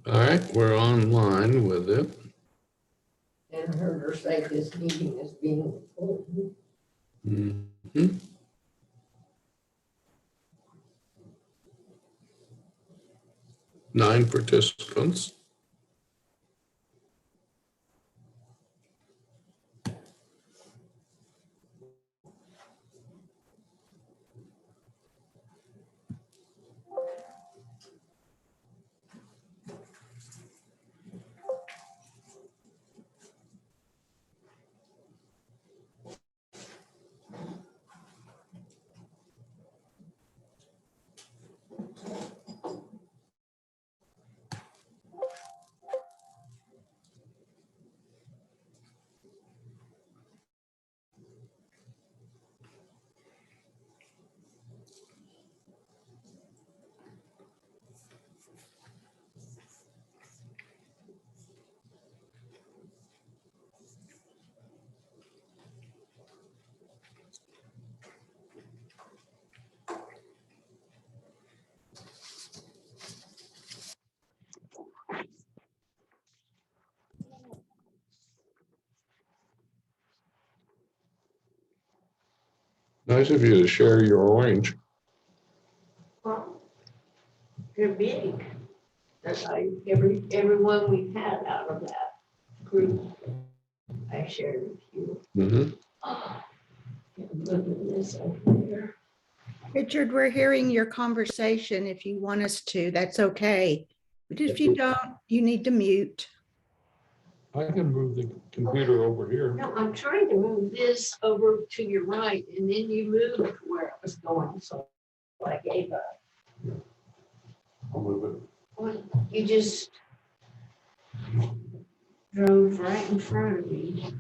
All right, we're online with it. And heard her say this meeting is being recorded. Mhm. 9 participants. Nice of you to share your orange. Well, they're big. That's how everyone we've had out of that group, I shared with you. Mhm. Look at this over there. Richard, we're hearing your conversation. If you want us to, that's okay. But if you don't, you need to mute. I can move the computer over here. No, I'm trying to move this over to your right and then you moved to where it was going, so I gave up. I'll move it. Well, you just drove right in front of me.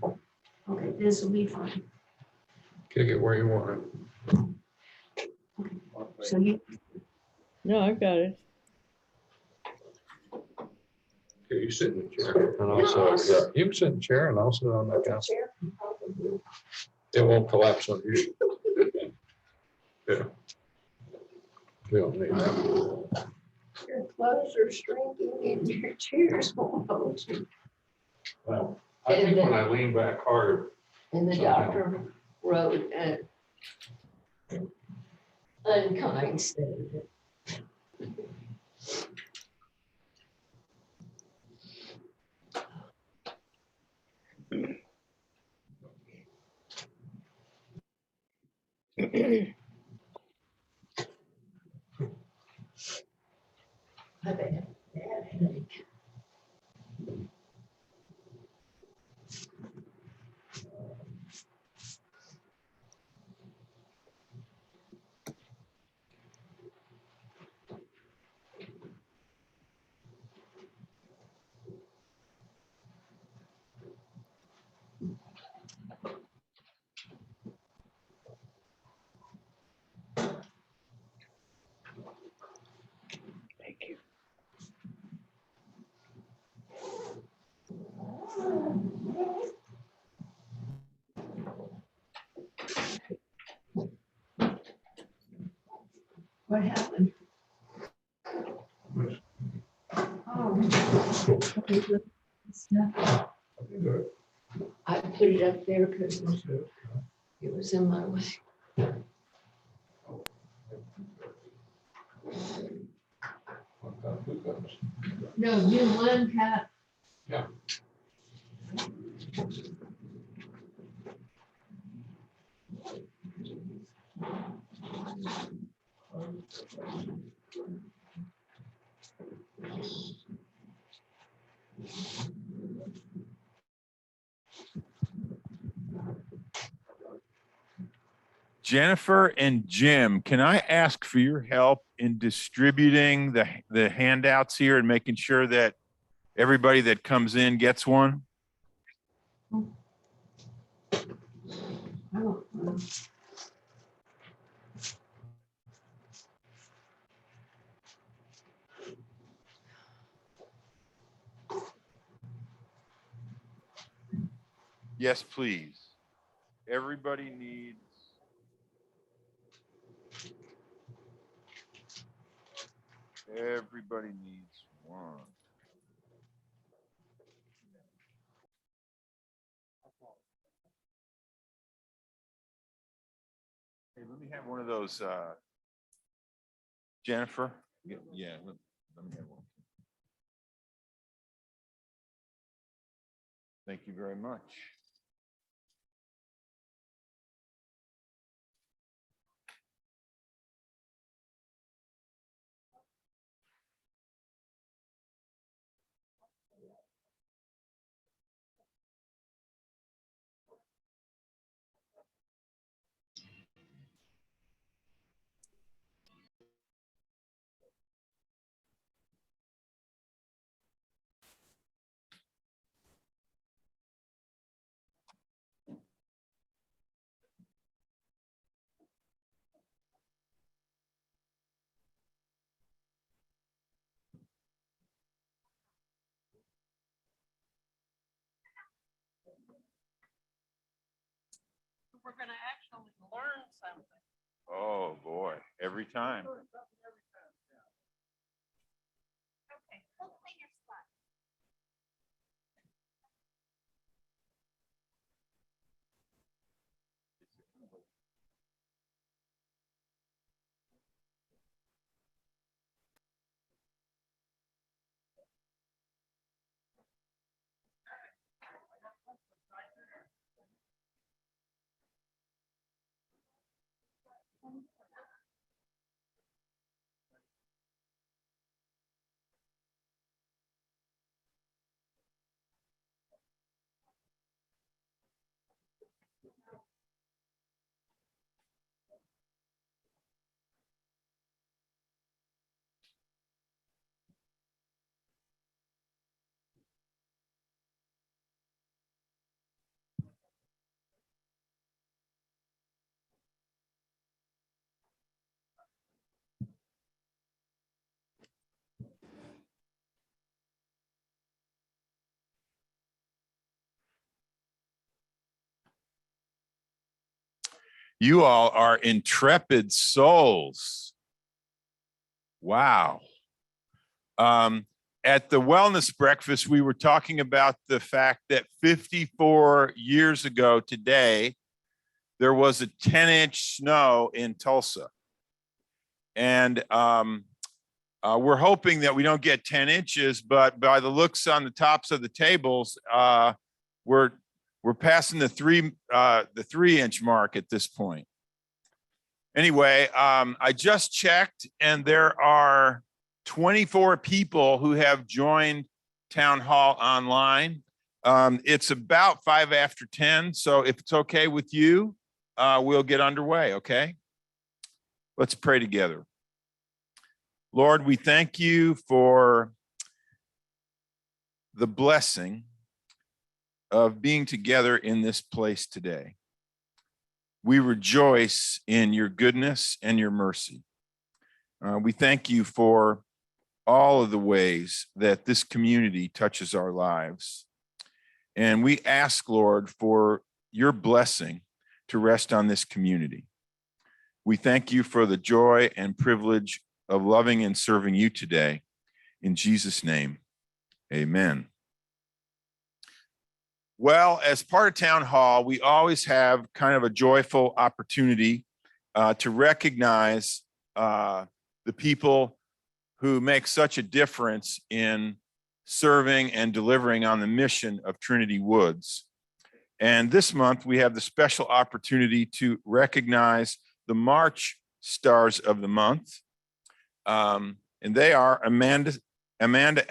Okay, this will be fine. Kick it where you want So you, No, I've got it. it. Here, you sit in the chair. And I'll sit, yeah, you can sit in the chair and I'll sit on that couch. It won't collapse on you. Yeah. We don't need that. your clothes are shrinking and your chair's won't hold you. Well, I think when I lean back hard, And the doctor wrote unkind statement. I've had a bad headache. Thank you. What happened? Oh. Okay, look, stuff. I put it up there because it was in my way. No, you one cup. Yeah. Jennifer and Jim, can I ask for your help in distributing the handouts here and making sure that everybody that comes in gets one? I don't know. Yes, please. Everybody needs. Everybody needs one. have one of those, Jennifer? Yeah, let me have one. Thank you very much. We're gonna actually learn something. Oh, boy, every time. Okay, hold your spot. You all are intrepid souls. Wow. At the wellness breakfast, we were talking about the fact that 54 years ago today, there was a 10-inch snow in Tulsa. And we're hoping that we don't get 10 inches, but by the looks on the tops of the tables, we're passing the 3-inch mark at this point. Anyway, I just checked, and there are 24 people who have joined Town Hall online. It's about 5 after 10, so if it's okay with you, we'll get underway, okay? Let's pray together. Lord, we thank you for the blessing of being together in this place today. We rejoice in your goodness and your mercy. We thank you for all of the ways that this community touches our lives. And we ask, Lord, for your blessing to rest on this community. We thank you for the joy and privilege of loving and serving you today. In Jesus' name, amen. Well, as part of Town Hall, we always have kind of a joyful opportunity to recognize the people who make such a difference in serving and delivering on the mission of Trinity Woods. And this month, we have the special opportunity to recognize the March Stars of the Month. And they are Amanda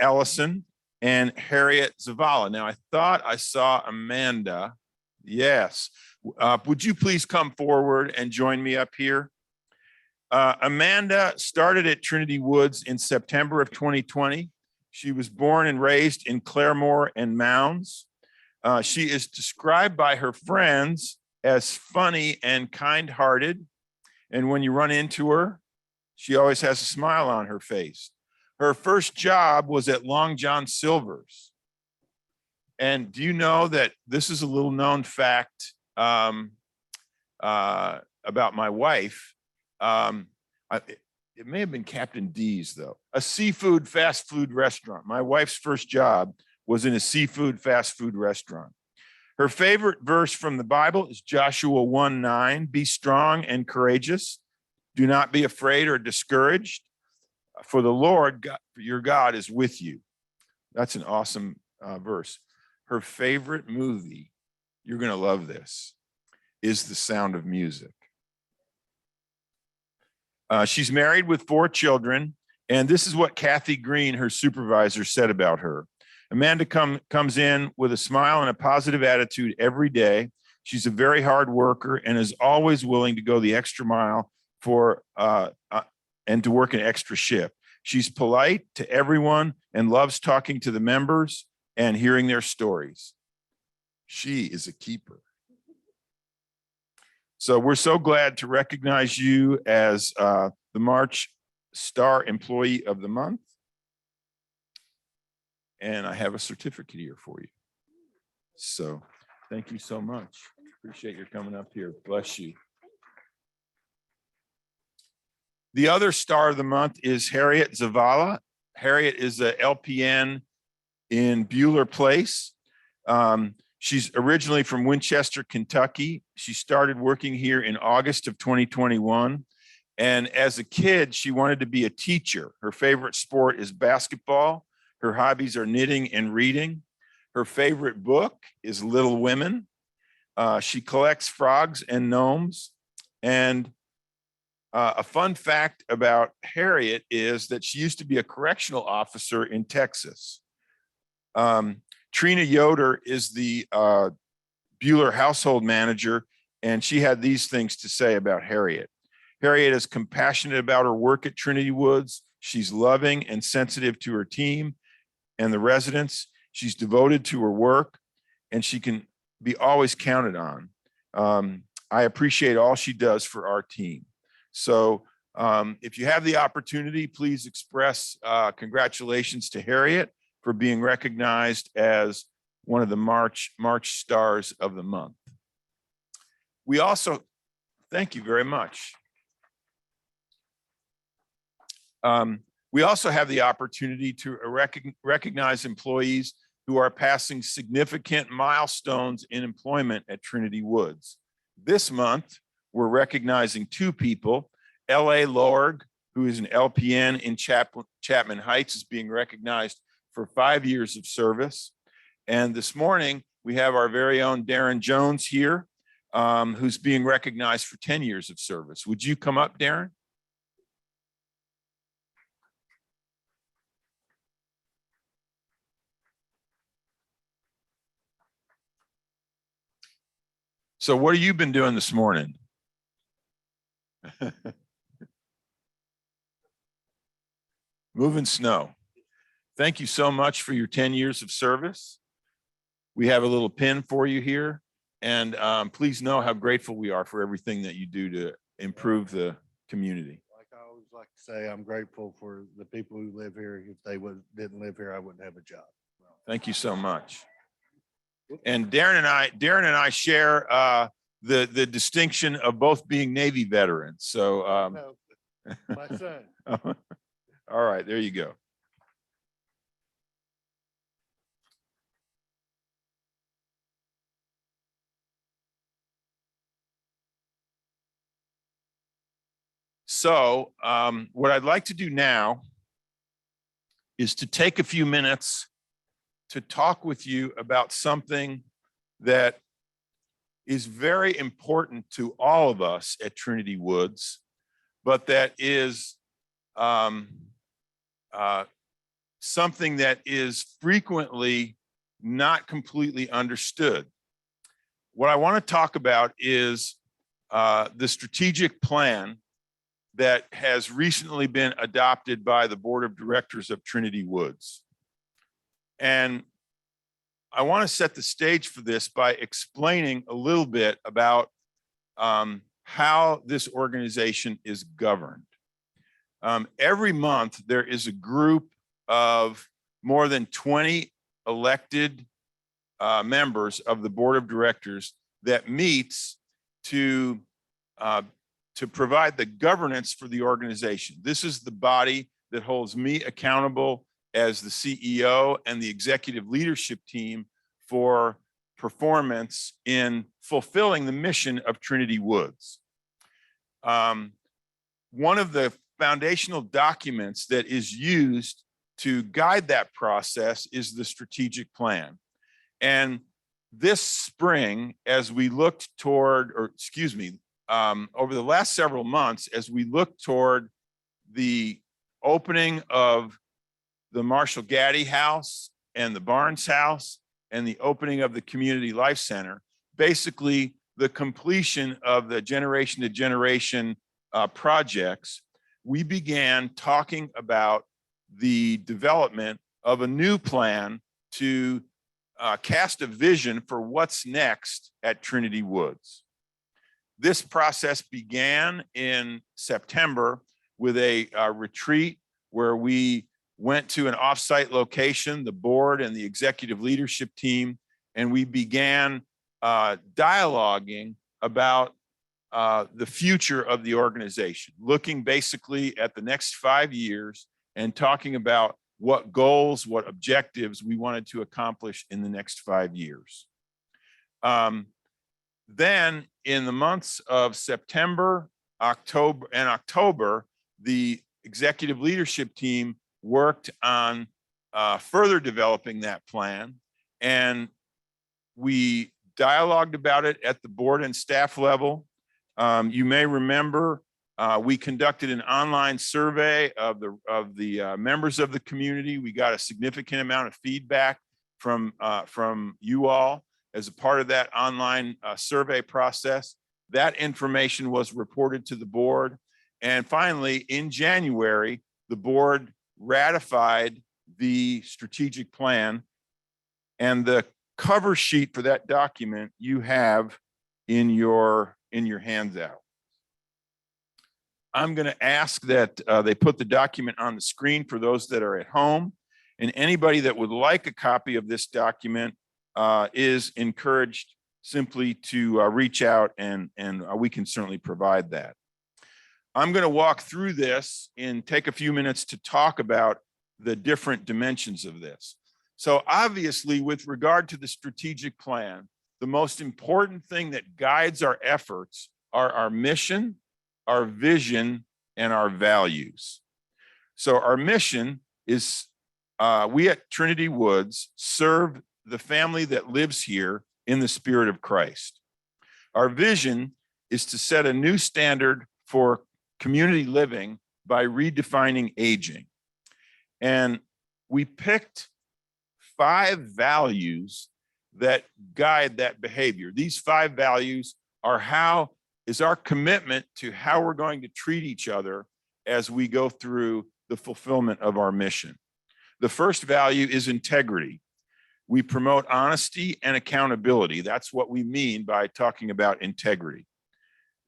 Ellison and Harriet Zavala. Now, I thought I saw Amanda. Yes. Would you please come forward and join me up here? Amanda started at Trinity Woods in September of 2020. She was born and raised in Claremore and Mounds. She is described by her friends as funny and kind-hearted. And when you run into her, she always has a smile on her face. Her first job was at Long John Silver's. And do you know that this is a little known fact about my wife? It may have been Captain D's, though. A seafood fast food restaurant. My wife's first job was in a seafood fast food restaurant. Her favorite verse from the Bible is Joshua 1:9. Be strong and courageous. Do not be afraid or discouraged, for the Lord your God is with you. That's an awesome verse. Her favorite movie, you're going to love this, is The Sound of Music. She's married with 4 children, and this is what Kathy Green, her supervisor, said about her. Amanda comes in with a smile and a positive attitude every day. She's a very hard worker and is always willing to go the extra mile for and to work an extra shift. She's polite to everyone and loves talking to the members and hearing their stories. She is a keeper. So we're so glad to recognize you as the March Star Employee of the Month. And I have a certificate here for you. So thank you so much. Appreciate your coming up here. Bless you. The other Star of the Month is Harriet Zavala. Harriet is a LPN in Bueller Place. She's originally from Winchester, Kentucky. She started working here in August of 2021. And as a kid, she wanted to be a teacher. Her favorite sport is basketball. Her hobbies are knitting and reading. Her favorite book is Little Women. She collects frogs and gnomes. And a fun fact about Harriet is that she used to be a correctional officer in Texas. Trina Yoder is the Bueller household manager, and she had these things to say about Harriet. Harriet is compassionate about her work at Trinity Woods. She's loving and sensitive to her team and the residents. She's devoted to her work, and she can be always counted on. I appreciate all she does for our team. So if you have the opportunity, please express congratulations to Harriet for being recognized as one of the March Stars of the Month. We also, thank you very much. We also have the opportunity to recognize employees who are passing significant milestones in employment at Trinity Woods. This month, we're recognizing 2 people. L.A. Lorg, who is an LPN in Chapman Heights, is being recognized for 5 years of service. And this morning, we have our very own Darren Jones here, who's being recognized for 10 years of service. Would you come up, Darren? So what have you been doing this morning? Moving snow. Thank you so much for your 10 years of service. We have a little pin for you here. And please know how grateful we are for everything that you do to improve the community. Like I always like to say, I'm grateful for the people who live here. If they didn't live here, I wouldn't have a job. Thank you so much. And Darren and I share the distinction of both being Navy veterans. So No, my son. all right, there you go. So what I'd like to do now is to take a few minutes to talk with you about something that is very important to all of us at Trinity Woods, but that is something that is frequently not completely understood. What I want to talk about is the strategic plan that has recently been adopted by the board of directors of Trinity Woods. And I want to set the stage for this by explaining a little bit about how this organization is governed. Every month, there is a group of more than 20 elected members of the board of directors that meets to provide the governance for the organization. This is the body that holds me accountable as the CEO and the executive leadership team for performance in fulfilling the mission of Trinity Woods. One of the foundational documents that is used to guide that process is the strategic plan. And this spring, as we looked toward, or excuse me, over the last several months, as we looked toward the opening of the Marshall Gaddy House and the Barnes House and the opening of the Community Life Center, basically the completion of the generation to generation projects, we began talking about the development of a new plan to cast a vision for what's next at Trinity Woods. This process began in September with a retreat where we went to an offsite location, the board and the executive leadership team, and we began dialoguing about the future of the organization, looking basically at the next 5 years and talking about what goals, what objectives we wanted to accomplish in the next 5 years. Then in the months of September, October, the executive leadership team worked on further developing that plan. And we dialogued about it at the board and staff level. You may remember we conducted an online survey of the members of the community. We got a significant amount of feedback from you all as a part of that online survey process. That information was reported to the board. And finally, in January, the board ratified the strategic plan, and the cover sheet for that document you have in your handout. I'm going to ask that they put the document on the screen for those that are at home, and anybody that would like a copy of this document is encouraged simply to reach out, and we can certainly provide that. I'm going to walk through this and take a few minutes to talk about the different dimensions of this. So obviously, with regard to the strategic plan, the most important thing that guides our efforts are our mission, our vision, and our values. So our mission is we at Trinity Woods serve the family that lives here in the spirit of Christ. Our vision is to set a new standard for community living by redefining aging. And we picked 5 values that guide that behavior. These 5 values are our commitment to how we're going to treat each other as we go through the fulfillment of our mission. The first value is integrity. We promote honesty and accountability. That's what we mean by talking about integrity.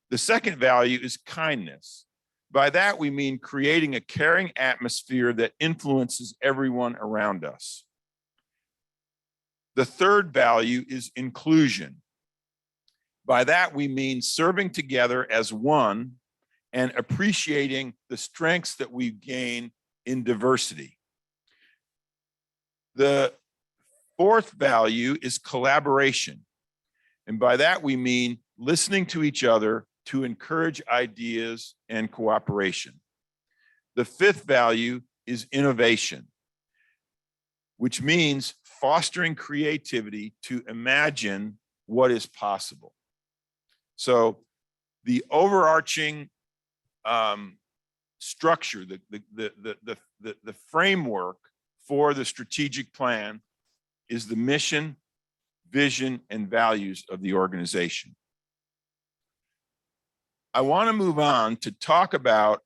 The second value is kindness. By that, we mean creating a caring atmosphere that influences everyone around us. The third value is inclusion. By that, we mean serving together as one and appreciating the strengths that we gain in diversity. The fourth value is collaboration. And by that, we mean listening to each other to encourage ideas and cooperation. The fifth value is innovation, which means fostering creativity to imagine what is possible. So the overarching structure, the framework for the strategic plan is the mission, vision, and values of the organization. I want to move on to talk about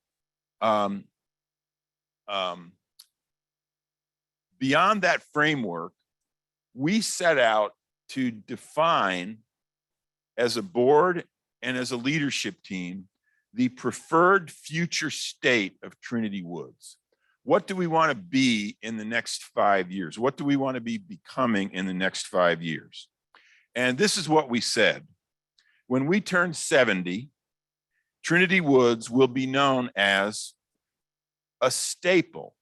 beyond that framework. We set out to define as a board and as a leadership team the preferred future state of Trinity Woods. What do we want to be in the next 5 years? What do we want to be becoming in the next 5 years? And this is what we said. When we turn 70, Trinity Woods will be known as a staple.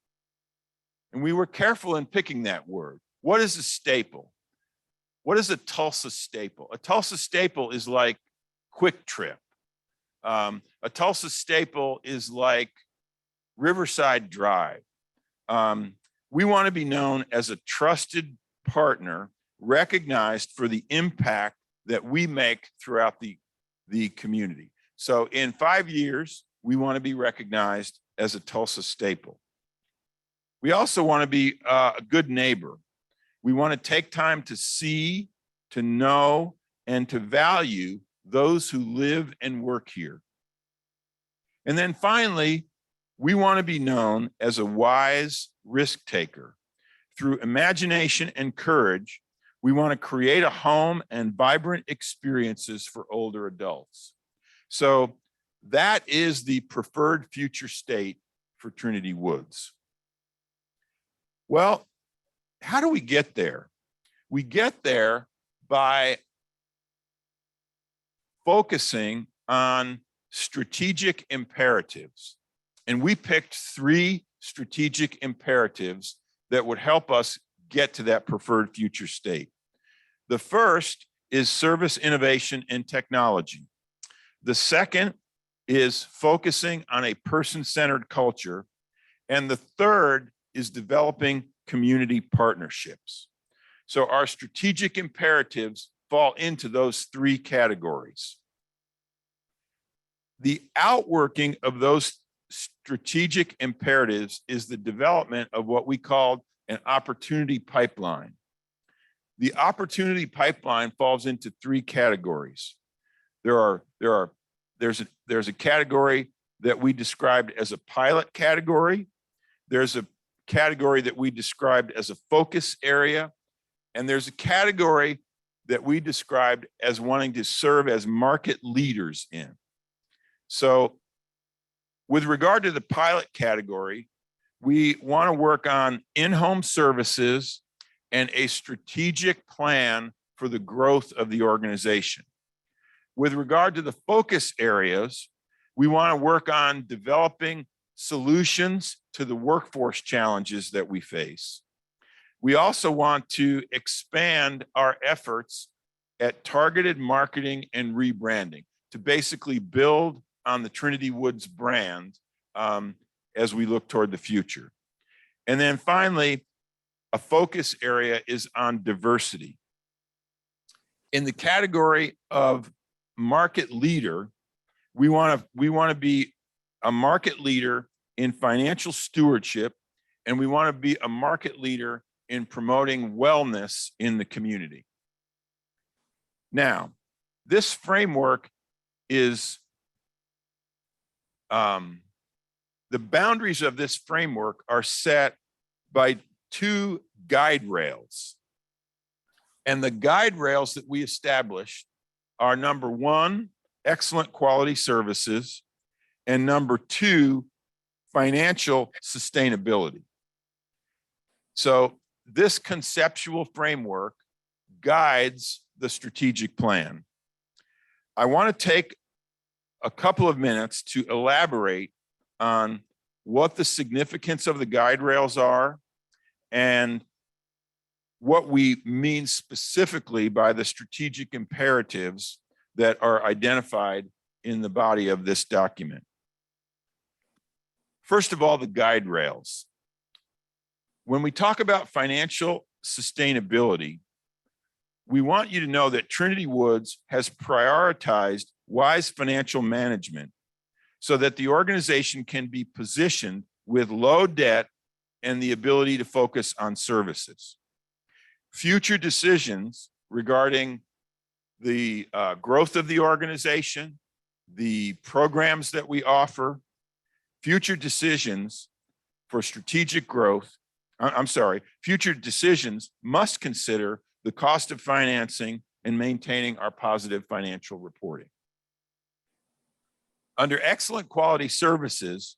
And we were careful in picking that word. What is a staple? what is a Tulsa staple? A Tulsa staple is like Quick Trip. A Tulsa staple is like Riverside Drive. We want to be known as a trusted partner, recognized for the impact that we make throughout the community. So in 5 years, we want to be recognized as a Tulsa staple. We also want to be a good neighbor. We want to take time to see, to know, and to value those who live and work here. And then finally, we want to be known as a wise risk taker. Through imagination and courage, we want to create a home and vibrant experiences for older adults. So that is the preferred future state for Trinity Woods. Well, how do we get there? We get there by focusing on strategic imperatives. And we picked 3 strategic imperatives that would help us get to that preferred future state. The first is service innovation and technology. The second is focusing on a person-centered culture. And the third is developing community partnerships. So our strategic imperatives fall into those 3 categories. The outworking of those strategic imperatives is the development of what we call an opportunity pipeline. The opportunity pipeline falls into 3 categories. There's a category that we described as a pilot category. There's a category that we described as a focus area. And there's a category that we described as wanting to serve as market leaders in. So with regard to the pilot category, we want to work on in-home services and a strategic plan for the growth of the organization. With regard to the focus areas, we want to work on developing solutions to the workforce challenges that we face. We also want to expand our efforts at targeted marketing and rebranding to basically build on the Trinity Woods brand as we look toward the future. And then finally, a focus area is on diversity. In the category of market leader, we want to be a market leader in financial stewardship, and we want to be a market leader in promoting wellness in the community. Now, this framework is the boundaries of this framework are set by 2 guide rails. And the guide rails that we established are number 1, excellent quality services, and number 2, financial sustainability. So this conceptual framework guides the strategic plan. I want to take a couple of minutes to elaborate on what the significance of the guide rails are and what we mean specifically by the strategic imperatives that are identified in the body of this document. First of all, the guide rails. When we talk about financial sustainability, we want you to know that Trinity Woods has prioritized wise financial management so that the organization can be positioned with low debt and the ability to focus on services. Future decisions regarding the growth of the organization, the programs that we offer, future decisions for strategic growth, future decisions must consider the cost of financing and maintaining our positive financial reporting. Under excellent quality services,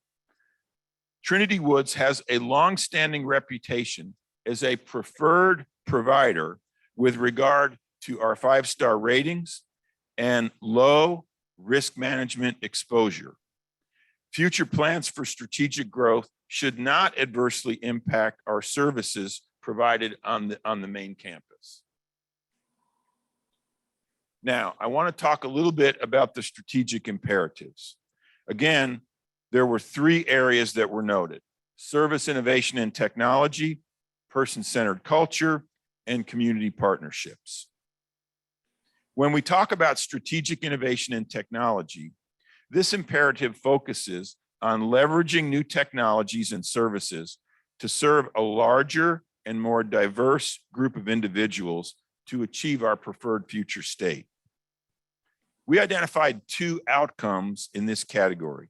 Trinity Woods has a long-standing reputation as a preferred provider with regard to our 5-star ratings and low risk management exposure. Future plans for strategic growth should not adversely impact our services provided on the main campus. Now, I want to talk a little bit about the strategic imperatives. Again, there were 3 areas that were noted: service, innovation, and technology, person-centered culture, and community partnerships. When we talk about strategic innovation and technology, this imperative focuses on leveraging new technologies and services to serve a larger and more diverse group of individuals to achieve our preferred future state. We identified 2 outcomes in this category.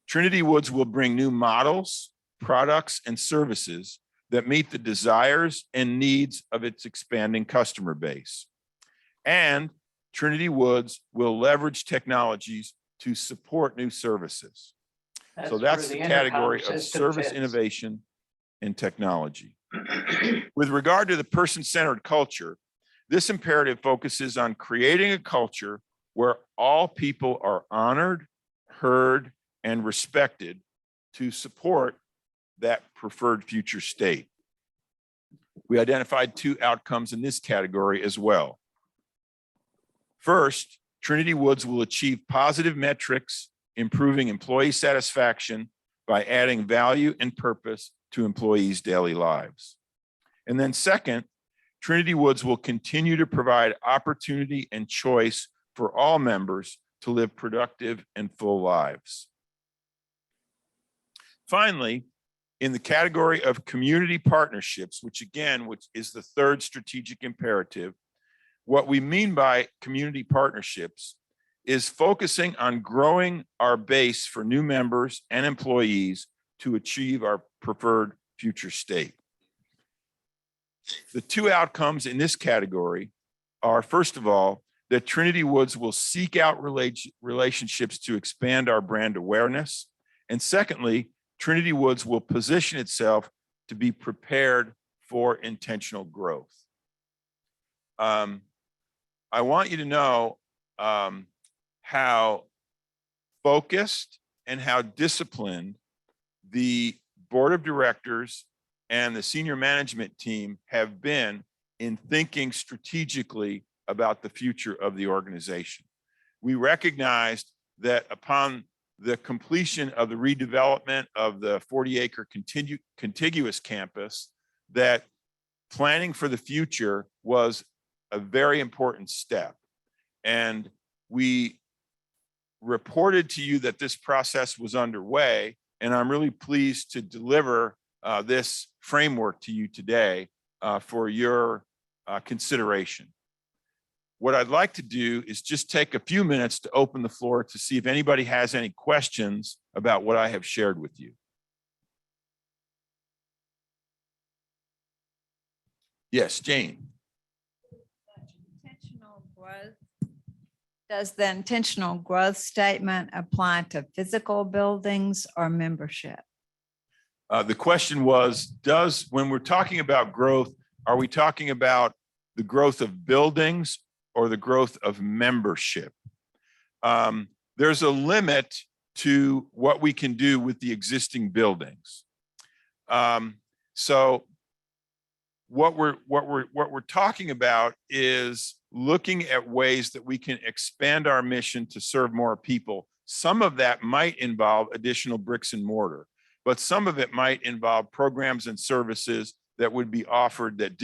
Trinity Woods will bring new models, products, and services that meet the desires and needs of its expanding customer base. And Trinity Woods will leverage technologies to support new services. So that's the category of service, innovation, and technology. With regard to the person-centered culture, this imperative focuses on creating a culture where all people are honored, heard, and respected to support that preferred future state. We identified 2 outcomes in this category as well. First, Trinity Woods will achieve positive metrics, improving employee satisfaction by adding value and purpose to employees' daily lives. And then second, Trinity Woods will continue to provide opportunity and choice for all members to live productive and full lives. Finally, in the category of community partnerships, which is the 3rd strategic imperative, what we mean by community partnerships is focusing on growing our base for new members and employees to achieve our preferred future state. The 2 outcomes in this category are, first of all, that Trinity Woods will seek out relationships to expand our brand awareness. And secondly, Trinity Woods will position itself to be prepared for intentional growth. I want you to know how focused and how disciplined the board of directors and the senior management team have been in thinking strategically about the future of the organization. We recognized that upon the completion of the redevelopment of the 40-acre contiguous campus, that planning for the future was a very important step. And we reported to you that this process was underway, and I'm really pleased to deliver this framework to you today for your consideration. What I'd like to do is just take a few minutes to open the floor to see if anybody has any questions about what I have shared with you. Yes, Jane. Intentional growth. Does the intentional growth statement apply to physical buildings or membership? The question was, when we're talking about growth, are we talking about the growth of buildings or the growth of membership? There's a limit to what we can do with the existing buildings. So what we're talking about is looking at ways that we can expand our mission to serve more people. Some of that might involve additional bricks and mortar, but some of it might involve programs and services that would be offered that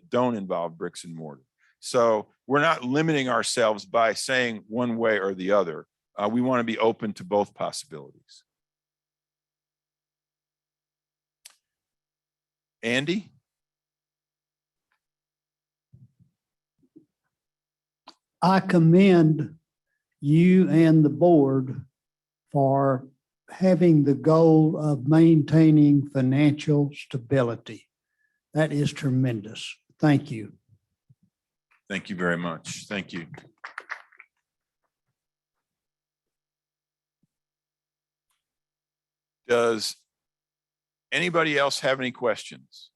don't involve bricks and mortar. So we're not limiting ourselves by saying one way or the other. We want to be open to both possibilities. Andy? I commend you and the board for having the goal of maintaining financial stability. That is tremendous. Thank you. Thank you very much. Thank you. Does anybody else have any questions?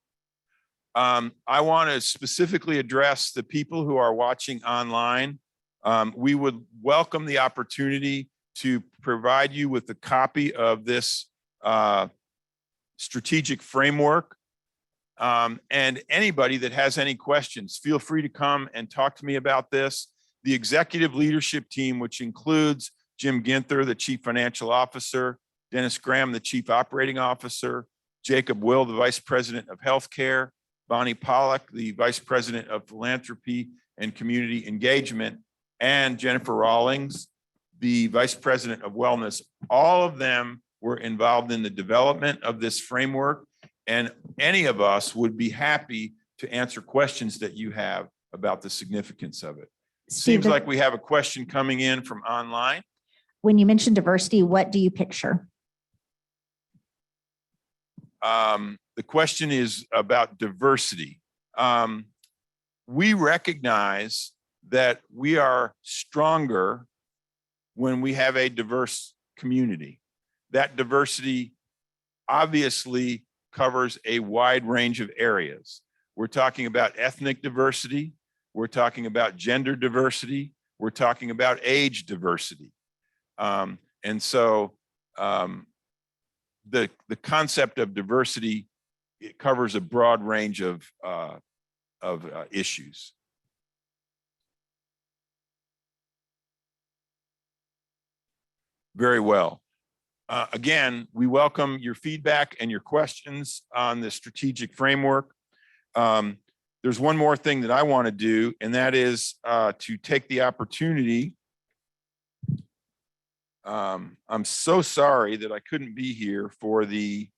I want to specifically address the people who are watching online. We would welcome the opportunity to provide you with a copy of this strategic framework. And anybody that has any questions, feel free to come and talk to me about this. The executive leadership team, which includes Jim Ginther, the Chief Financial Officer, Dennis Graham, the Chief Operating Officer, Jacob Will, the Vice President of Healthcare, Bonnie Pollack, the Vice President of Philanthropy and Community Engagement, and Jennifer Rawlings, the Vice President of Wellness. All of them were involved in the development of this framework, and any of us would be happy to answer questions that you have about the significance of it. Steve, Seems like we have a question coming in from online. when you mention diversity, what do you picture? The question is about diversity. We recognize that we are stronger when we have a diverse community. That diversity obviously covers a wide range of areas. We're talking about ethnic diversity. We're talking about gender diversity. We're talking about age diversity. And so the concept of diversity, it covers a broad range of issues. Very well. Again, we welcome your feedback and your questions on the strategic framework. There's one more thing that I want to do, and that is to take the opportunity. I'm so sorry that I couldn't be here for the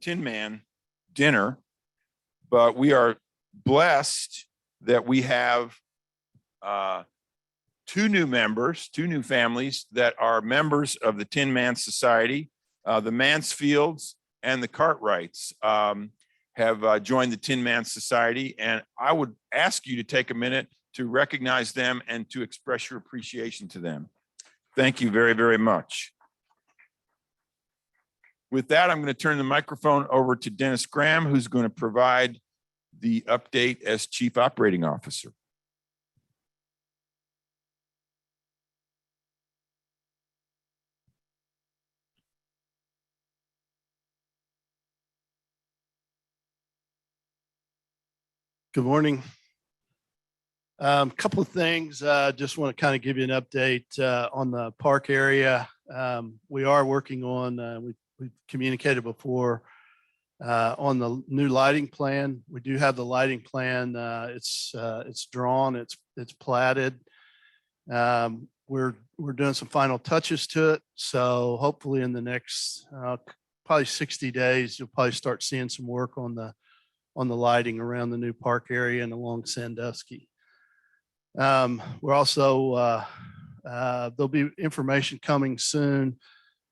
Tin Man dinner, but we are blessed that we have two new families that are members of the Tin Man Society. The Mansfields and the Cartwrights have joined the Tin Man Society, and I would ask you to take a minute to recognize them and to express your appreciation to them. Thank you very, very much. With that, I'm going to turn the microphone over to Dennis Graham, who's going to provide the update as Chief Operating Officer. Good morning. Couple of things. Just want to kind of give you an update on the park area. We are working on, we've communicated before on the new lighting plan. We do have the lighting plan. It's drawn, it's platted. We're doing some final touches to it. So hopefully in the next probably 60 days, you'll probably start seeing some work on the lighting around the new park area and along Sandusky. We're also, there'll be information coming soon.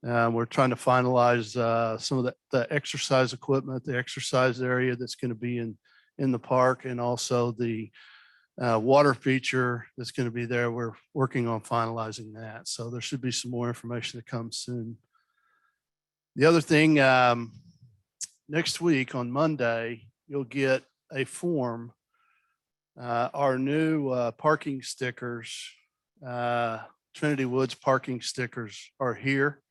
We're trying to finalize some of the exercise equipment, the exercise area that's going to be in the park, and also the water feature that's going to be there. We're working on finalizing that. So there should be some more information that comes soon. The other thing, next week on Monday, you'll get a form. Our new parking stickers, Trinity Woods parking stickers are here.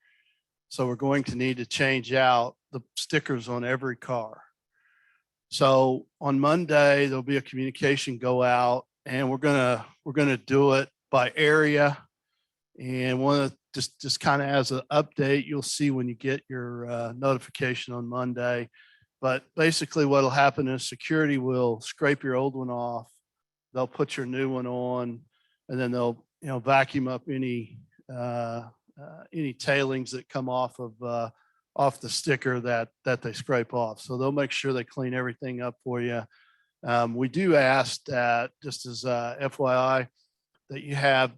So we're going to need to change out the stickers on every car. So on Monday, there'll be a communication go out, and we're gonna do it by area. And one of just kind of as an update, you'll see when you get your notification on Monday. But basically what'll happen is security will scrape your old one off. They'll put your new one on, and then they'll, vacuum up any tailings that come off of off the sticker that they scrape off. So they'll make sure they clean everything up for you. We do ask that, just as FYI, that you have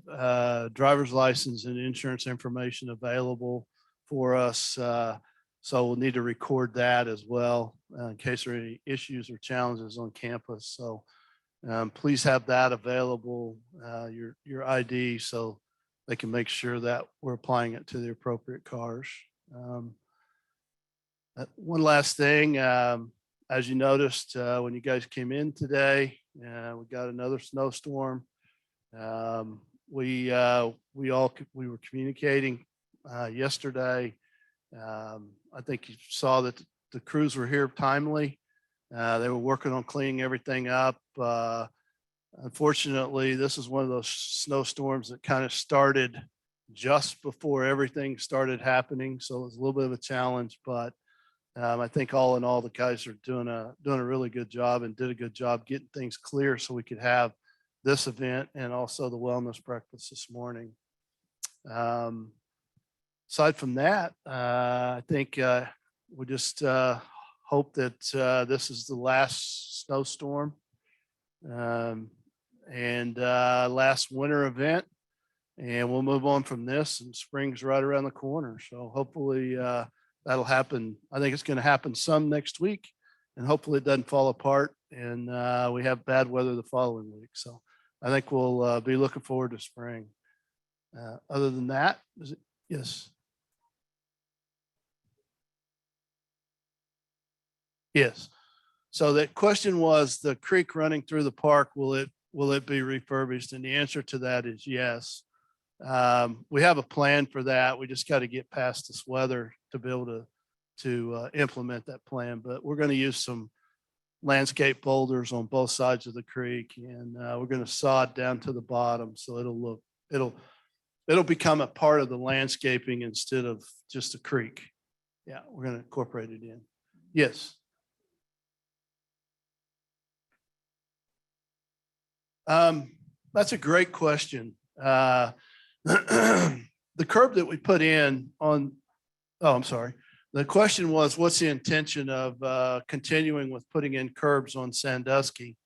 driver's license and insurance information available for us. So we'll need to record that as well in case there are any issues or challenges on campus. So please have that available, your ID, so they can make sure that we're applying it to the appropriate cars. One last thing, as you noticed when you guys came in today, we got another snowstorm. We were communicating yesterday. I think you saw that the crews were here timely. They were working on cleaning everything up. Unfortunately, this is one of those snowstorms that kind of started just before everything started happening. So it was a little bit of a challenge, but I think all in all, the guys are doing a really good job and did a good job getting things clear so we could have this event and also the wellness breakfast this morning. Aside from that, I think we just hope that this is the last snowstorm and last winter event, and we'll move on from this, and spring's right around the corner. So hopefully that'll happen. I think it's going to happen some next week, and hopefully it doesn't fall apart and we have bad weather the following week. So I think we'll be looking forward to spring. Other than that, yes. Yes. So that question was the creek running through the park, will it be refurbished? And the answer to that is yes. We have a plan for that. We just got to get past this weather to be able to implement that plan. But we're going to use some landscape boulders on both sides of the creek, and we're going to sod down to the bottom. So it'll become a part of the landscaping instead of just a creek. Yeah, we're going to incorporate it in. Yes. That's a great question. The curb that we put in on, I'm sorry. The question was, what's the intention of continuing with putting in curbs on Sandusky?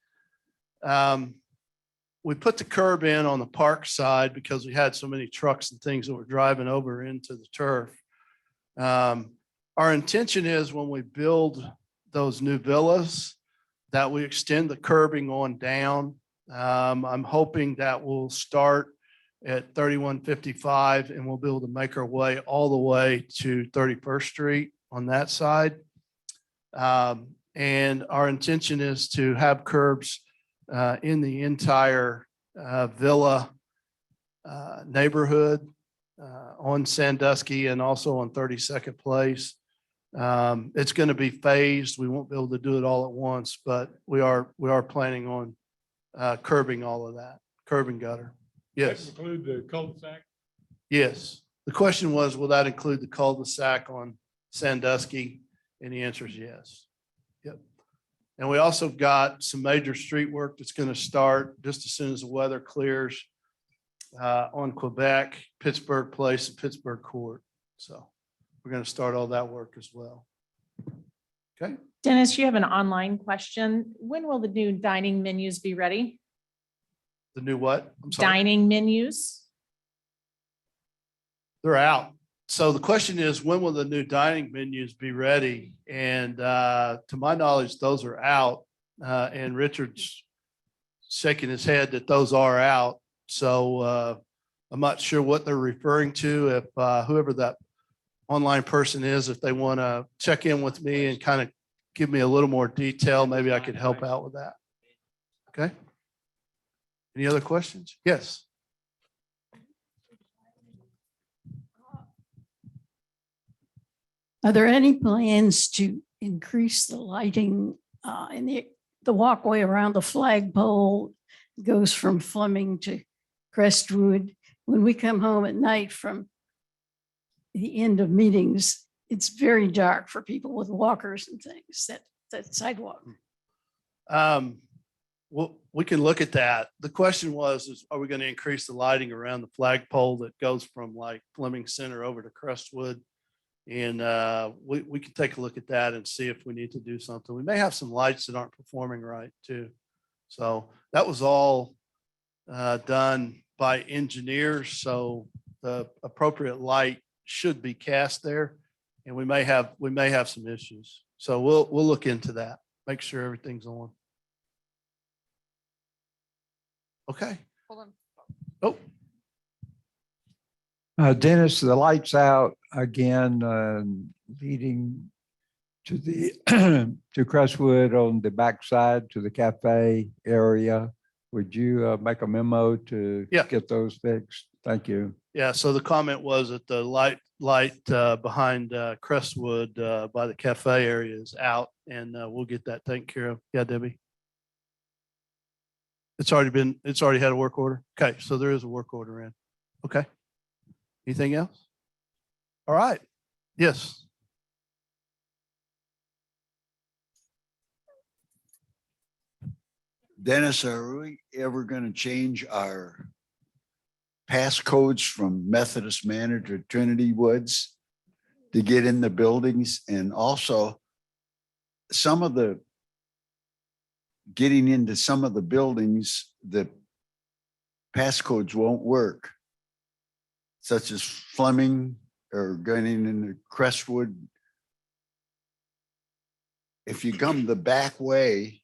We put the curb in on the park side because we had so many trucks and things that were driving over into the turf. Our intention is when we build those new villas that we extend the curbing on down. I'm hoping that we'll start at 3155 and we'll be able to make our way all the way to 31st Street on that side. And our intention is to have curbs in the entire villa neighborhood on Sandusky and also on 32nd Place. It's going to be phased. We won't be able to do it all at once, but we are planning on curbing all of that, curb and gutter. Yes. Include the cul-de-sac? Yes. The question was, will that include the cul-de-sac on Sandusky? And the answer is yes. Yep. And we also got some major street work that's going to start just as soon as the weather clears on Quebec, Pittsburgh Place, and Pittsburgh Court. So we're going to start all that work as well. Okay. Dennis, you have an online question. When will the new dining menus be ready? The new what? I'm sorry. Dining menus? They're out. So the question is, when will the new dining menus be ready? And to my knowledge, those are out. And Richard's shaking his head that those are out. So I'm not sure what they're referring to. If whoever that online person is, if they want to check in with me and kind of give me a little more detail, maybe I could help out with that. Okay. Any other questions? Yes. Are there any plans to increase the lighting in the walkway around the flagpole goes from Fleming to Crestwood? When we come home at night from the end of meetings, it's very dark for people with walkers and things, that sidewalk. Well, we can look at that. The question was, are we going to increase the lighting around the flagpole that goes from like Fleming Center over to Crestwood? And we can take a look at that and see if we need to do something. We may have some lights that aren't performing right too. So that was all done by engineers. So the appropriate light should be cast there, and we may have some issues. So we'll look into that, make sure everything's on. Okay. Hold on. Oh, Dennis, the lights out again, leading to the to Crestwood on the backside to the cafe area. Would you make a memo to Yeah. get those fixed? Thank you. Yeah, so the comment was that the light behind Crestwood by the cafe area is out, and we'll get that taken care of. Yeah, Debbie? It's already had a work order? Okay, so there is a work order in. Okay. Anything else? All right. Yes. Dennis, are we ever going to change our passcodes from Methodist Manor to Trinity Woods to get in the buildings? And also getting into some of the buildings, the passcodes won't work, such as Fleming or going into Crestwood. If you come the back way,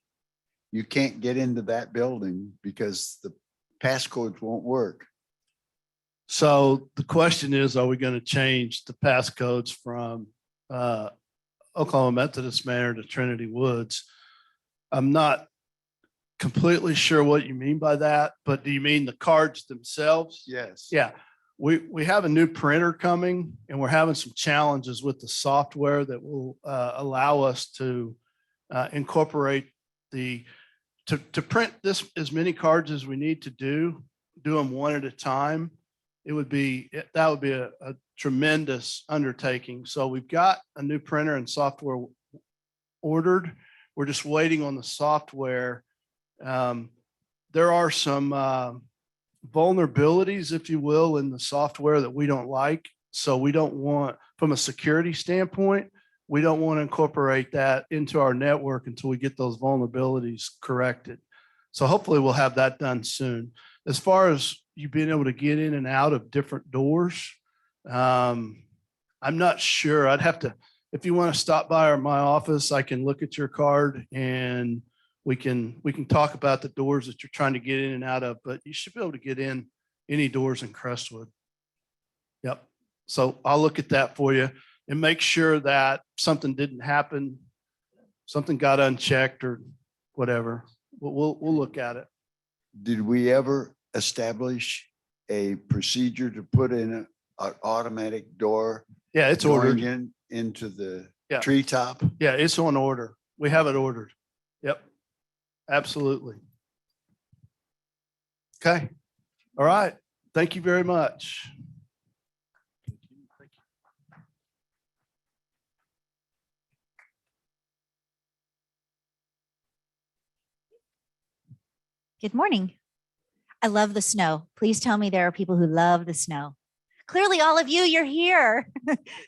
you can't get into that building because the passcodes won't work. So the question is, are we going to change the passcodes from Oklahoma Methodist Manor to Trinity Woods? I'm not completely sure what you mean by that, but do you mean the cards themselves? Yes. Yeah. We have a new printer coming, and we're having some challenges with the software that will allow us to incorporate to print as many cards as we need to do them one at a time. That would be a tremendous undertaking. So we've got a new printer and software ordered. We're just waiting on the software. There are some vulnerabilities, if you will, in the software that we don't like. So we don't want, from a security standpoint, we don't want to incorporate that into our network until we get those vulnerabilities corrected. So hopefully we'll have that done soon. As far as you being able to get in and out of different doors, I'm not sure. I'd have to, if you want to stop by my office, I can look at your card and we can talk about the doors that you're trying to get in and out of, but you should be able to get in any doors in Crestwood. Yep. So I'll look at that for you and make sure that something didn't happen, something got unchecked or whatever. We'll look at it. Did we ever establish a procedure to put in an automatic door? Yeah, it's ordered. Into the Yeah. treetop? Yeah, it's on order. We have it ordered. Yep. Absolutely. Okay. All right. Thank you very much. Good morning. I love the snow. Please tell me there are people who love the snow. Clearly, all of you, you're here.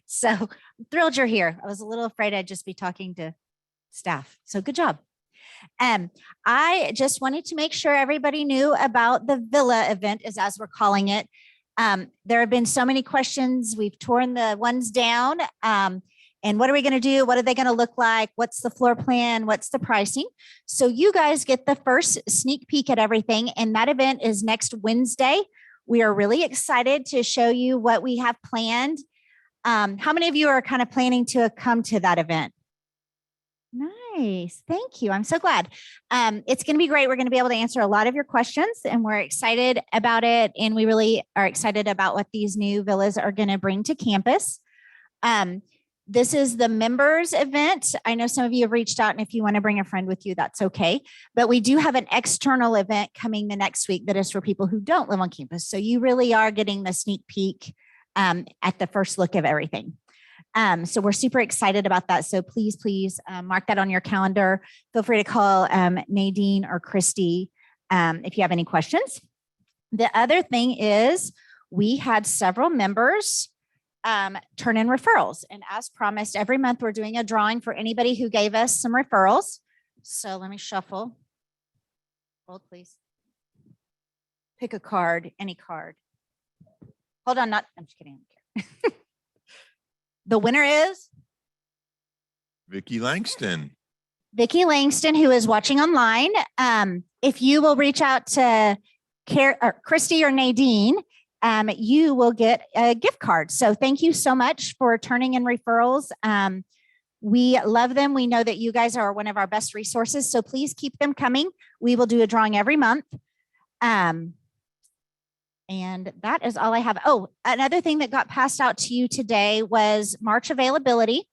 So I'm thrilled you're here. I was a little afraid I'd just be talking to staff. So good job. I just wanted to make sure everybody knew about the Villa event, as we're calling it. There have been so many questions. We've torn the ones down. And what are we going to do? What are they going to look like? What's the floor plan? What's the pricing? So you guys get the first sneak peek at everything. And that event is next Wednesday. We are really excited to show you what we have planned. How many of you are kind of planning to come to that event? Nice. Thank you. I'm so glad. It's going to be great. We're going to be able to answer a lot of your questions, and we're excited about it. And we really are excited about what these new villas are going to bring to campus. This is the members event. I know some of you have reached out, and if you want to bring a friend with you, that's okay. But we do have an external event coming the next week that is for people who don't live on campus. So you really are getting the sneak peek at the first look of everything. So we're super excited about that. So please mark that on your calendar. Feel free to call Nadine or Christy if you have any questions. The other thing is we had several members turn in referrals. And as promised, every month we're doing a drawing for anybody who gave us some referrals. So let me shuffle. Hold, please. Pick a card, any card. Hold on, I'm just kidding. The winner is Vicki Langston. Vicki Langston, who is watching online. If you will reach out to Christy or Nadine, you will get a gift card. So thank you so much for turning in referrals. We love them. We know that you guys are one of our best resources. So please keep them coming. We will do a drawing every month. And that is all I have. Oh, another thing that got passed out to you today was March availability.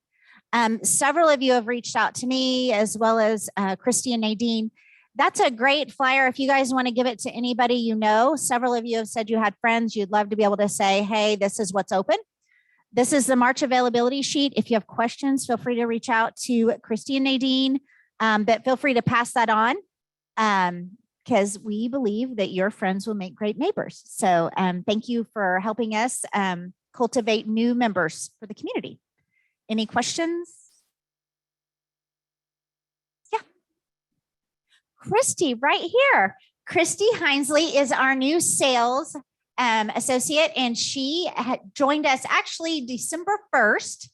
Several of you have reached out to me as well as Christy and Nadine. That's a great flyer. If you guys want to give it to anybody you know, several of you have said you had friends you'd love to be able to say, hey, this is what's open. This is the March availability sheet. If you have questions, feel free to reach out to Christy and Nadine, but feel free to pass that on because we believe that your friends will make great neighbors. So thank you for helping us cultivate new members for the community. Any questions? Yeah. Christy, right here. Christy Hinesley is our new sales associate, and she joined us actually December 1st.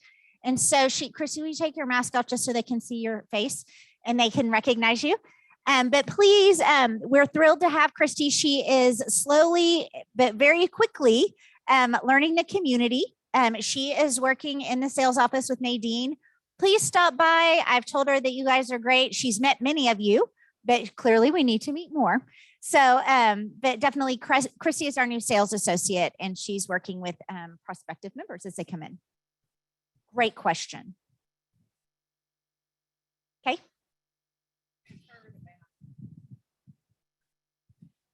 And so Christy, will you take your mask off just so they can see your face and they can recognize you? But please, we're thrilled to have Christy. She is slowly, but very quickly learning the community. She is working in the sales office with Nadine. Please stop by. I've told her that you guys are great. She's met many of you, but clearly we need to meet more. So, but definitely Christy is our new sales associate and she's working with prospective members as they come in. Great question. Okay.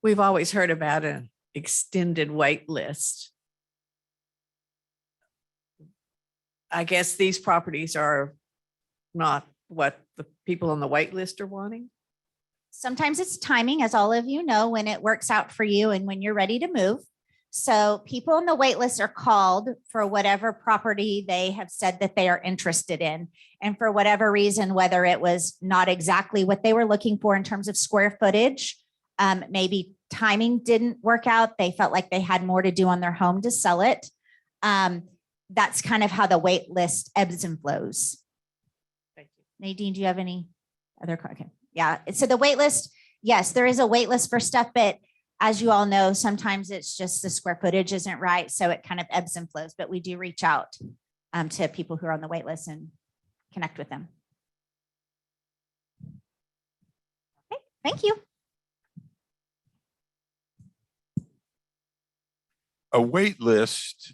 We've always heard about an extended wait list. I guess these properties are not what the people on the wait list are wanting. Sometimes it's timing, as all of you know, when it works out for you and when you're ready to move. So people on the wait list are called for whatever property they have said that they are interested in. And for whatever reason, whether it was not exactly what they were looking for in terms of square footage, maybe timing didn't work out. They felt like they had more to do on their home to sell it. That's kind of how the wait list ebbs and flows. Thank you. Nadine, do you have any other? Okay. Yeah. So the wait list, yes, there is a wait list for stuff, but as you all know, sometimes it's just the square footage isn't right. So it kind of ebbs and flows, but we do reach out to people who are on the wait list and connect with them. Okay. Thank you. A wait list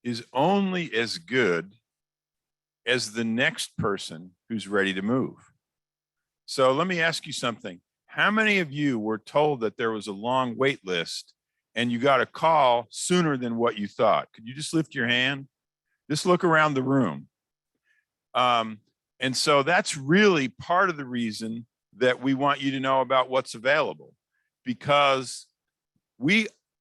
is only as good as the next person who's ready to move. So let me ask you something. How many of you were told that there was a long wait list and you got a call sooner than what you thought? Could you just lift your hand? Just look around the room. And so that's really part of the reason that we want you to know about what's available, because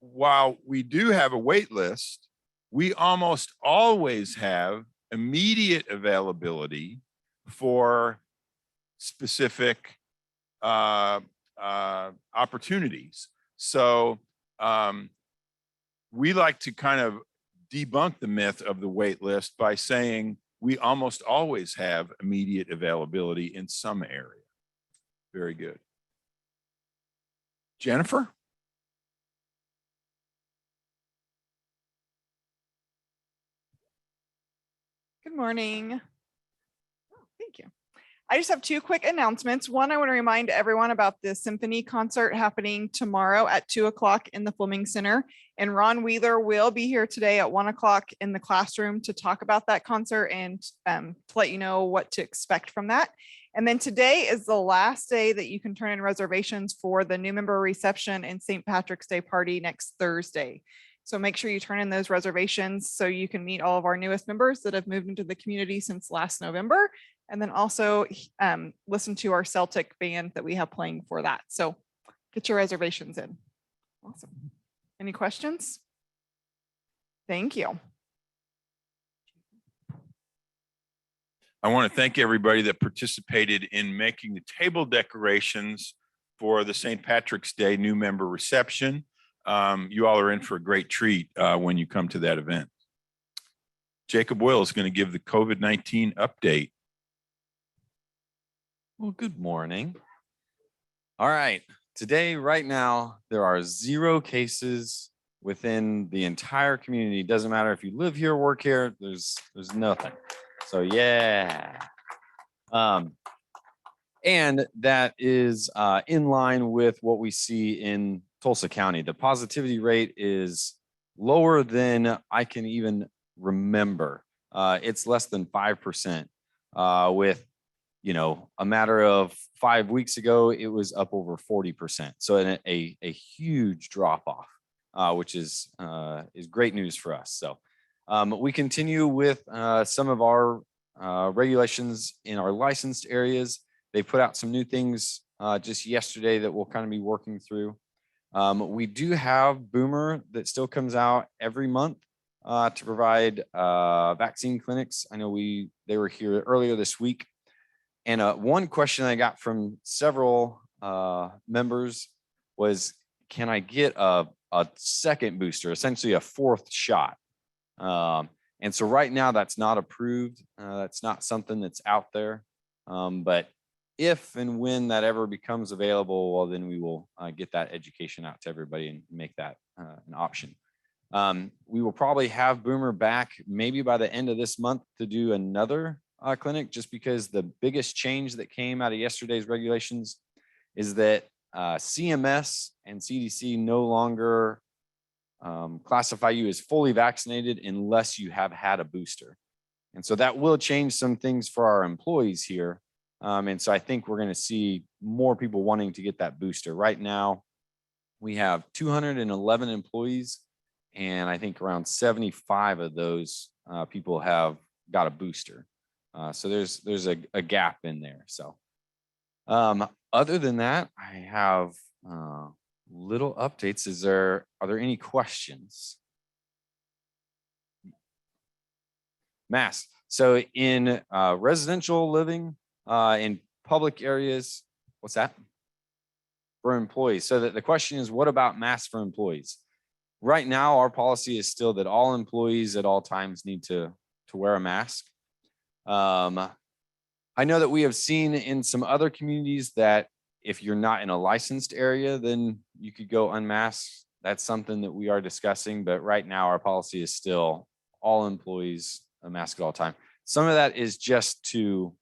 while we do have a wait list, we almost always have immediate availability for specific opportunities. So we like to kind of debunk the myth of the wait list by saying we almost always have immediate availability in some area. Very good. Jennifer? Good morning. Oh, thank you. I just have two quick announcements. One, I want to remind everyone about the symphony concert happening tomorrow at 2 o'clock in the Fleming Center. And Ron Wheeler will be here today at 1 o'clock in the classroom to talk about that concert and to let you know what to expect from that. And then today is the last day that you can turn in reservations for the new member reception and St. Patrick's Day party next Thursday. So make sure you turn in those reservations so you can meet all of our newest members that have moved into the community since last November. And then also listen to our Celtic band that we have playing for that. So get your reservations in. Awesome. Any questions? Thank you. I want to thank everybody that participated in making the table decorations for the St. Patrick's Day new member reception. You all are in for a great treat when you come to that event. Jacob Will is going to give the COVID-19 update. Well, good morning. All right. Today, right now, there are 0 cases within the entire community. It doesn't matter if you live here, work here, there's nothing. So yeah. And that is in line with what we see in Tulsa County. The positivity rate is lower than I can even remember. It's less than 5%. With, you know, a matter of 5 weeks ago, it was up over 40%. So a huge drop off, which is great news for us. So we continue with some of our regulations in our licensed areas. They put out some new things just yesterday that we'll kind of be working through. We do have Boomer that still comes out every month to provide vaccine clinics. I know they were here earlier this week. And one question I got from several members was, can I get a second booster, essentially a fourth shot? And so right now that's not approved. That's not something that's out there. But if and when that ever becomes available, well, then we will get that education out to everybody and make that an option. We will probably have Boomer back maybe by the end of this month to do another clinic, just because the biggest change that came out of yesterday's regulations is that CMS and CDC no longer classify you as fully vaccinated unless you have had a booster. And so that will change some things for our employees here. And so I think we're going to see more people wanting to get that booster. Right now, we have 211 employees, and I think around 75 of those people have got a booster. So there's a gap in there. So other than that, I have little updates. Are there any questions? Masks. So in residential living, in public areas, what's that? For employees. So the question is, what about masks for employees? Right now, our policy is still that all employees at all times need to wear a mask. I know that we have seen in some other communities that if you're not in a licensed area, then you could go unmasked. That's something that we are discussing, but right now our policy is still all employees a mask at all time. Some of that is just to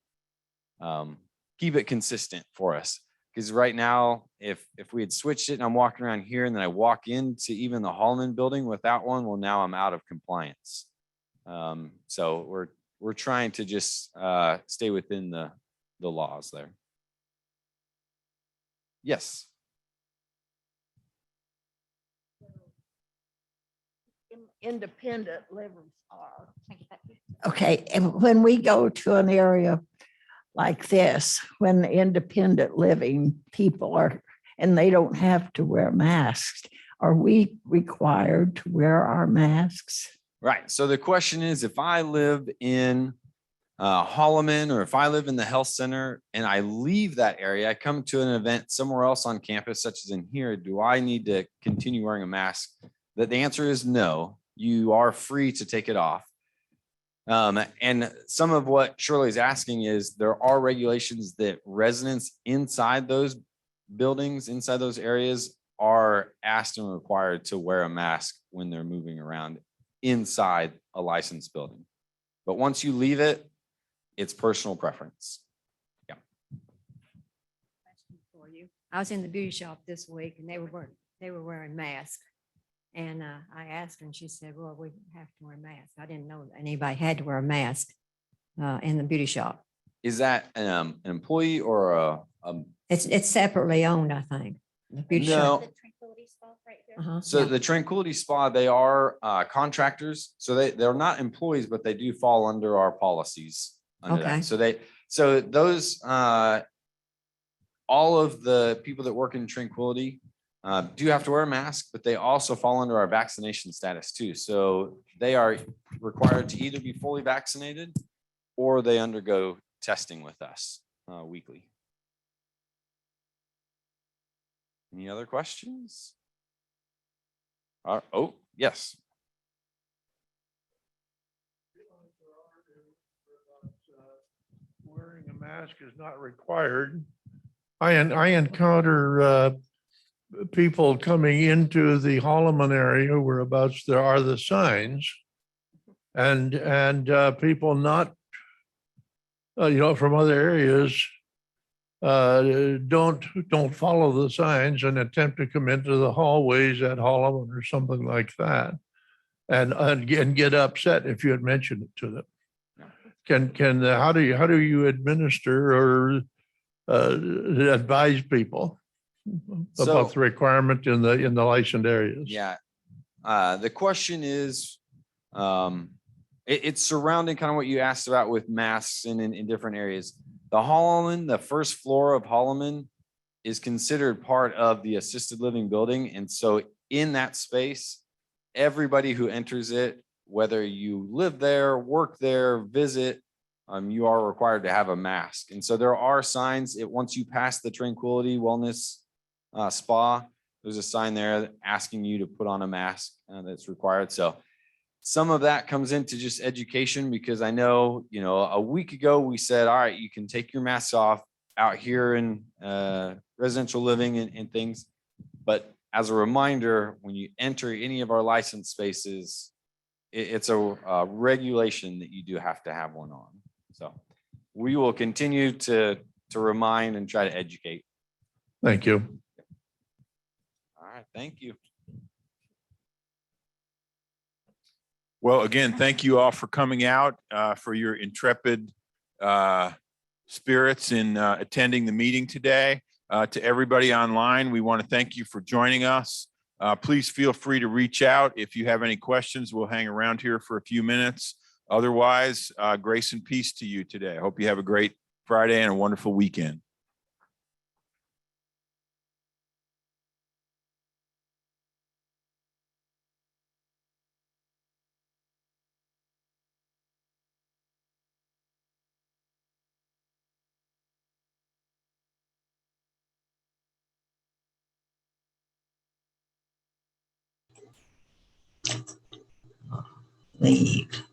keep it consistent for us. Because right now, if we had switched it and I'm walking around here and then I walk into even the Holloman building without one, well, now I'm out of compliance. So we're trying to just stay within the laws there. Yes. Independent livers are. Okay, and when we go to an area like this, when independent living people are, and they don't have to wear masks, are we required to wear our masks? Right. So the question is, if I live in Holloman, or if I live in the health center and I leave that area, I come to an event somewhere else on campus, such as in here, do I need to continue wearing a mask? The answer is no. You are free to take it off. And some of what Shirley is asking is there are regulations that residents inside those buildings, inside those areas, are asked and required to wear a mask when they're moving around inside a licensed building. But once you leave it, it's personal preference. Yeah. For you. I was in the beauty shop this week and they were wearing masks. And I asked her and she said, well, we have to wear masks. I didn't know that anybody had to wear a mask in the beauty shop. Is that an employee or a It's separately owned, I think. The beauty shop. So the Tranquility Spa, they are contractors. So they're not employees, but they do fall under our policies. Under Okay. that. So those all of the people that work in Tranquility do have to wear a mask, but they also fall under our vaccination status too. So they are required to either be fully vaccinated or they undergo testing with us weekly. Any other questions? Oh, yes. Wearing a mask is not required. I encounter people coming into the Holloman area whereabouts there are the signs, and people not, from other areas don't follow the signs and attempt to come into the hallways at Holloman or something like that. And get upset if you had mentioned it to them. How do you administer or advise people about the requirement in the licensed areas? Yeah. The question is, it's surrounding kind of what you asked about with masks and in different areas. The Holloman, the first floor of Holloman is considered part of the assisted living building. And so in that space, everybody who enters it, whether you live there, work there, visit, you are required to have a mask. And so there are signs once you pass the Tranquility Wellness Spa, there's a sign there asking you to put on a mask that's required. So some of that comes into just education, because I know, a week ago we said, all right, you can take your masks off out here in residential living and things. But as a reminder, when you enter any of our licensed spaces, it's a regulation that you do have to have one on. So we will continue to remind and try to educate. Thank you. All right, thank you. Well, again, thank you all for coming out, for your intrepid spirits in attending the meeting today. To everybody online, we want to thank you for joining us. Please feel free to reach out if you have any questions. We'll hang around here for a few minutes. Otherwise, grace and peace to you today. I hope you have a great Friday and a wonderful weekend. Leave.